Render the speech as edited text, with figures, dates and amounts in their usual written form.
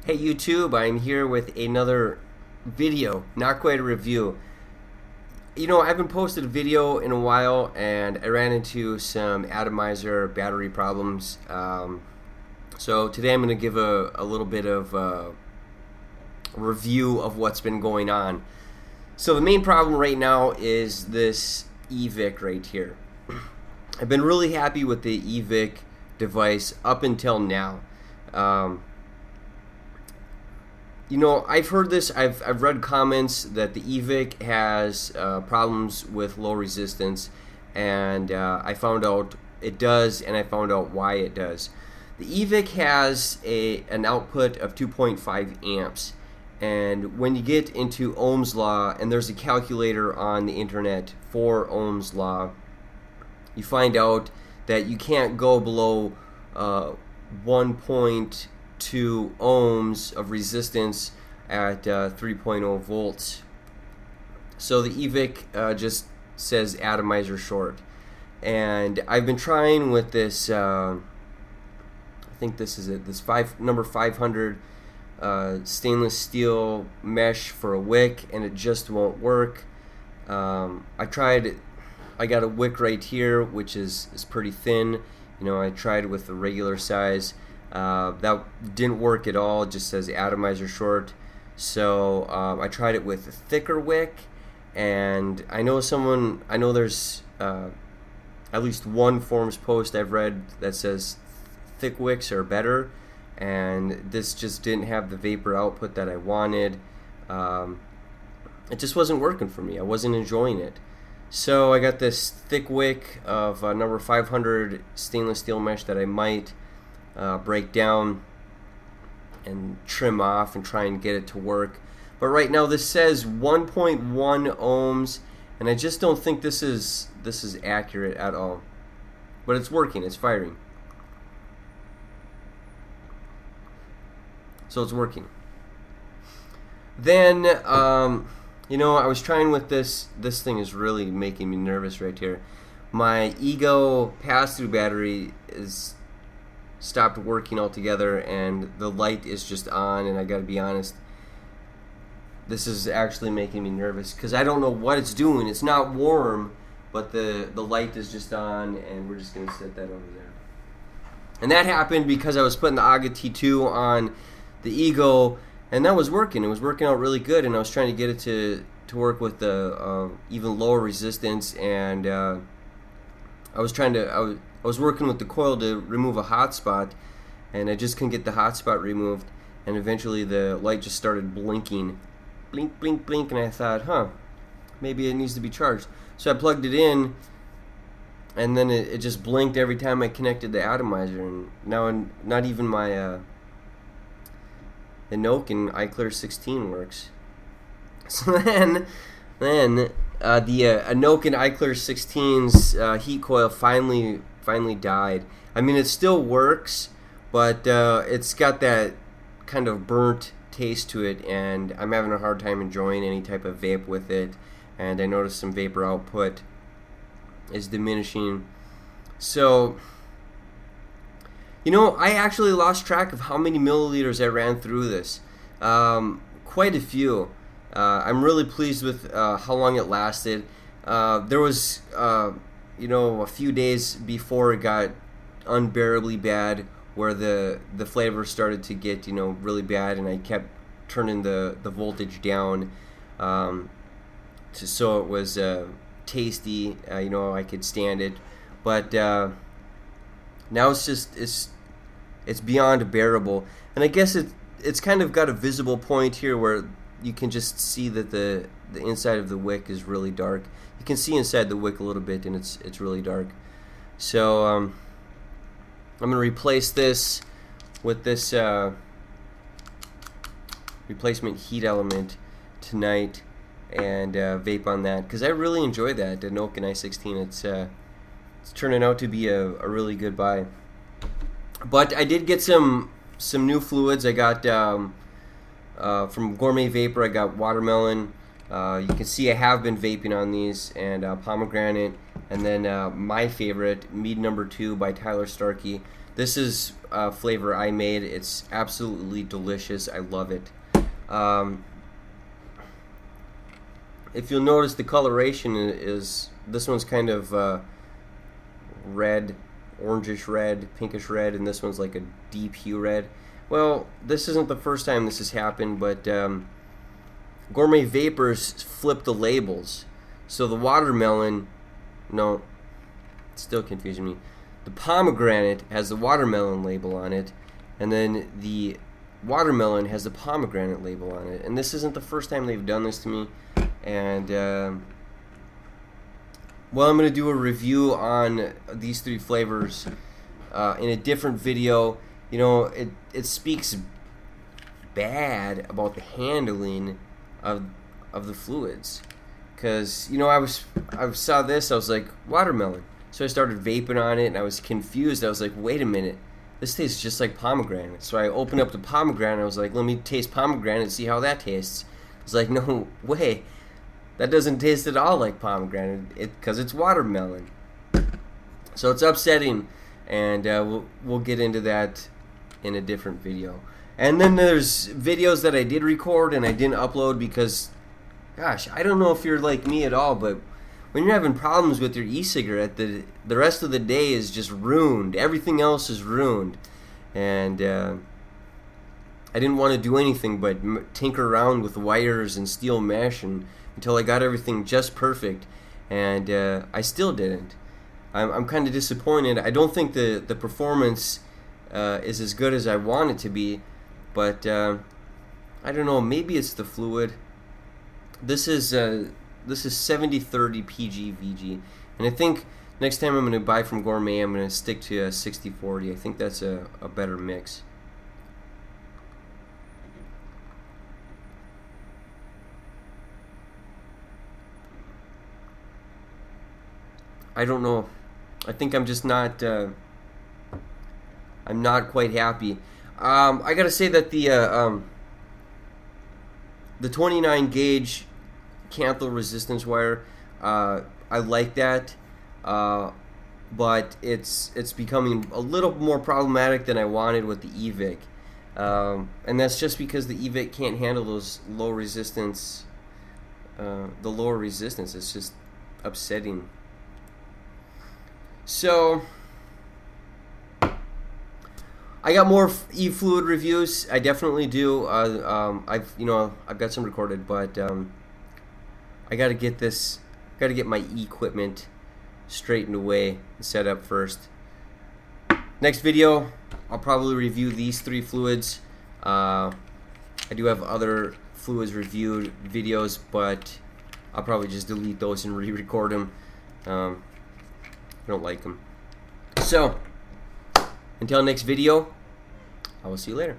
Hey YouTube, I'm here with another video, not quite a review. You know, I haven't posted a video in a while and I ran into some atomizer battery problems. So today I'm going to give a little bit of a review of what's been going on. So the main problem right now is this E-Cigs right here. I've been really happy with the E-Cigs device up until now. You know, I've heard this, I've read comments that the E-Cigs has problems with low resistance, and I found out it does, and I found out why it does. The E-Cigs has an output of 2.5 amps, and when you get into Ohm's law, and there's a calculator on the internet for Ohm's law, you find out that you can't go below 1.2 ohms of resistance at 3.0 volts. So the E-Cigs just says atomizer short, and I've been trying with this I think this is it, this number 500 stainless steel mesh for a wick, and it just won't work. I tried, I got a wick right here which is pretty thin. You know, I tried with the regular size. That didn't work at all. It just says atomizer short. So I tried it with a thicker wick, and I know there's at least one forums post I've read that says thick wicks are better, and this just didn't have the vapor output that I wanted. It just wasn't working for me. I wasn't enjoying it. So I got this thick wick of number 500 stainless steel mesh that I might break down and trim off and try and get it to work. But right now this says 1.1 ohms, and I just don't think this is accurate at all. But it's working, it's firing. So it's working. Then you know, I was trying with this thing is really making me nervous right here. My Ego pass-through battery is stopped working altogether, and the light is just on, and I gotta be honest, this is actually making me nervous because I don't know what it's doing. It's not warm, but the light is just on, and we're just gonna set that over there. And that happened because I was putting the AGA T2 on the Ego, and that was working. It was working out really good, and I was trying to get it to work with the even lower resistance, and I was working with the coil to remove a hotspot, and I just couldn't get the hotspot removed, and eventually the light just started blinking. Blink, blink, blink, and I thought, maybe it needs to be charged. So I plugged it in, and then it just blinked every time I connected the atomizer, and now not even my Inokin iClear 16 works. So then the Inokin iClear 16's heat coil finally died. I mean, it still works, but it's got that kind of burnt taste to it, and I'm having a hard time enjoying any type of vape with it. And I noticed some vapor output is diminishing. So, you know, I actually lost track of how many milliliters I ran through this. Quite a few. I'm really pleased with how long it lasted. There was, you know, a few days before it got unbearably bad, where the flavor started to get, you know, really bad, and I kept turning the voltage down so it was tasty. You know, I could stand it. But now it's beyond bearable, and I guess it's kind of got a visible point here where you can just see that the inside of the wick is really dark. You can see inside the wick a little bit, and it's really dark. So I'm gonna replace this with this replacement heat element tonight, and vape on that, because I really enjoy that Inokin i16. It's turning out to be a really good buy. But I did get some new fluids. I got from Gourmet Vapor, I got watermelon. You can see I have been vaping on these, and pomegranate, and then my favorite, Mead Number 2 by Tyler Starkey. This is a flavor I made. It's absolutely delicious. I love it. If you'll notice, the coloration is, this one's kind of red, orangish red, pinkish red, and this one's like a deep hue red. Well, this isn't the first time this has happened, but Gourmet Vapors flipped the labels. So the watermelon, no, it's still confusing me. The pomegranate has the watermelon label on it, and then the watermelon has the pomegranate label on it. And this isn't the first time they've done this to me. And well, I'm going to do a review on these three flavors in a different video. You know, it speaks bad about the handling of the fluids, because you know, I saw this, I was like, watermelon. So I started vaping on it, and I was confused. I was like, wait a minute, this tastes just like pomegranate. So I opened up the pomegranate. I was like, let me taste pomegranate and see how that tastes. I was like, no way, that doesn't taste at all like pomegranate, because it's watermelon. So it's upsetting, and we'll get into that in a different video. And then there's videos that I did record and I didn't upload because, gosh, I don't know if you're like me at all, but when you're having problems with your e-cigarette, the rest of the day is just ruined. Everything else is ruined. And I didn't want to do anything but tinker around with wires and steel mesh until I got everything just perfect. And I still didn't. I'm kind of disappointed. I don't think the performance is as good as I want it to be. But I don't know. Maybe it's the fluid. This is 70/30 PG/VG, and I think next time I'm going to buy from Gourmet, I'm going to stick to a 60/40. I think that's a better mix. I don't know. I think I'm just not. I'm not quite happy. I gotta say that the 29 gauge canthal resistance wire, I like that, but it's becoming a little more problematic than I wanted with the E-Vic, and that's just because the E-Vic can't handle those low resistance, the lower resistance. It's just upsetting. So I got more e-fluid reviews. I definitely do. I've got some recorded, but I got to get this. Got to get my equipment straightened away and set up first. Next video, I'll probably review these three fluids. I do have other fluids reviewed videos, but I'll probably just delete those and re-record them. I don't like them. So until next video, I will see you later.